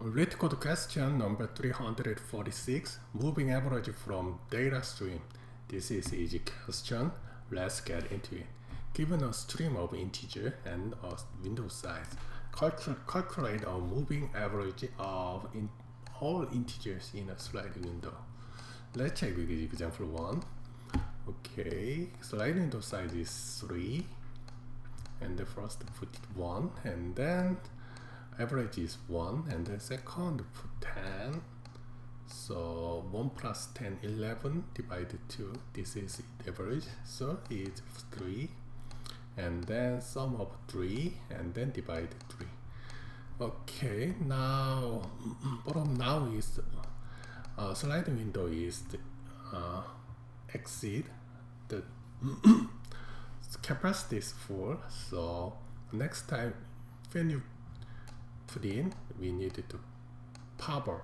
Read code question number 346, moving average from data stream. This is easy question. Let's get into it. Given a stream of integer and a window size, calculate a moving average of all integers in a sliding window. Let's check with example 1. Okay, sliding window size is 3, and the first put 1, and then average is 1, and the second put 10. So 1 plus 10, 11 divided 2. This is average, so it's 3. And then sum of 3, and then divide 3. Okay, now bottom now is sliding window is exceed the capacity is full. So next time when you put in, we need to power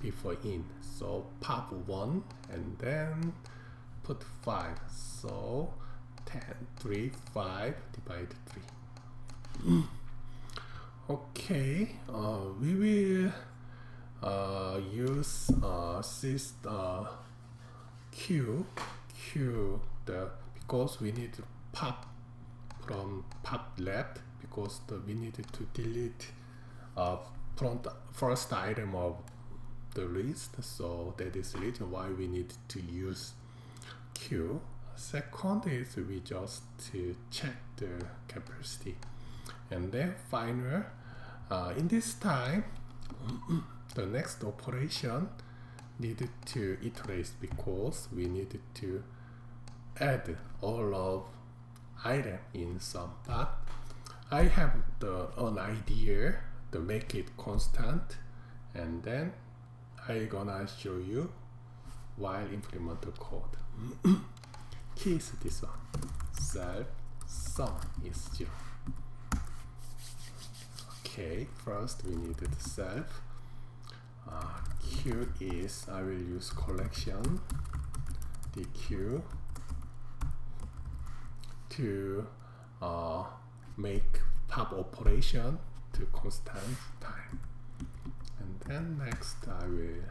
before in. So pop 1 and then put 5. So 10, 3, 5 divided 3. Okay, we will use Q because we need to pop from pop left, because we need to delete from the first item of the list. So that is the reason why we need to use Q. Second is we just to check the capacity, and then final. In this time, the next operation needed to iterate because we needed to add all of item in sum. But I have an idea to make it constant, and then I gonna show you while implement the code. Key is this one. Self sum is 0. Okay, first we need the self. Q is, I will use collection dq to make pop operation to constant time. And then next I will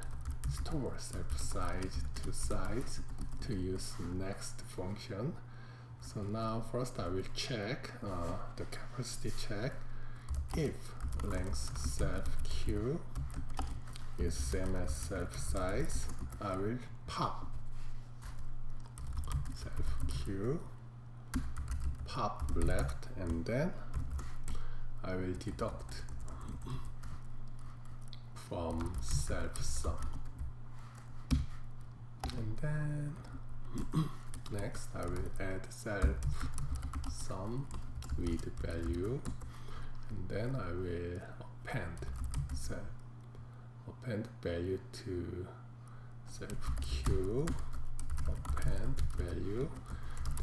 store self size to size to use next function. So now first I will check the capacity check. If length self q is same as self size, I will pop self q, pop left, and then I will deduct from self sum. And then next I will add self sum with value, and then I will append value to self q, append value,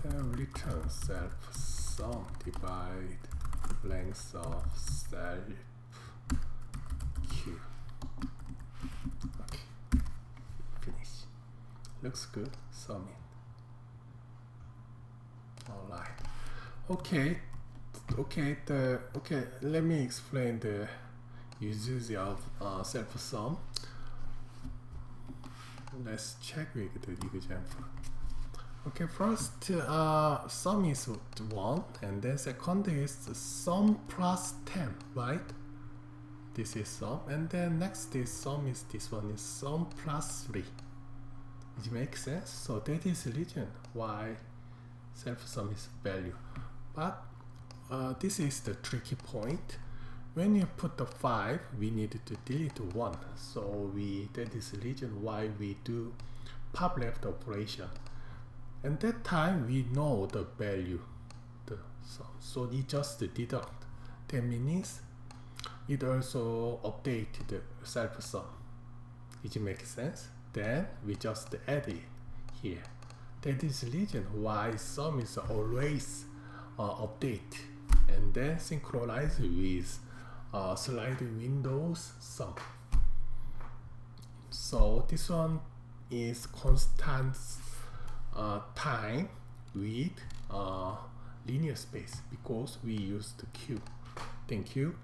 then return self sum divide length of self q. Okay, finish. Looks good. Sum it. Alright. Okay. Let me explain the usage of self sum. Let's check with the example. Okay, first sum is 1, and then second is sum plus 10, right? This is sum, and then next is sum is this one is sum plus 3. It makes sense. So that is the reason why self sum is value. But this is the tricky point. When you put the 5, we need to delete 1. So that is the reason why we do pop left operation. And that time we know the value, the sum. So we just deduct. That means it also update the self sum. It makes sense. Then we just add it here. That is the reason why sum is always update, and then synchronize with sliding windows sum. So this one is constant time with linear space because we used Q. Thank you.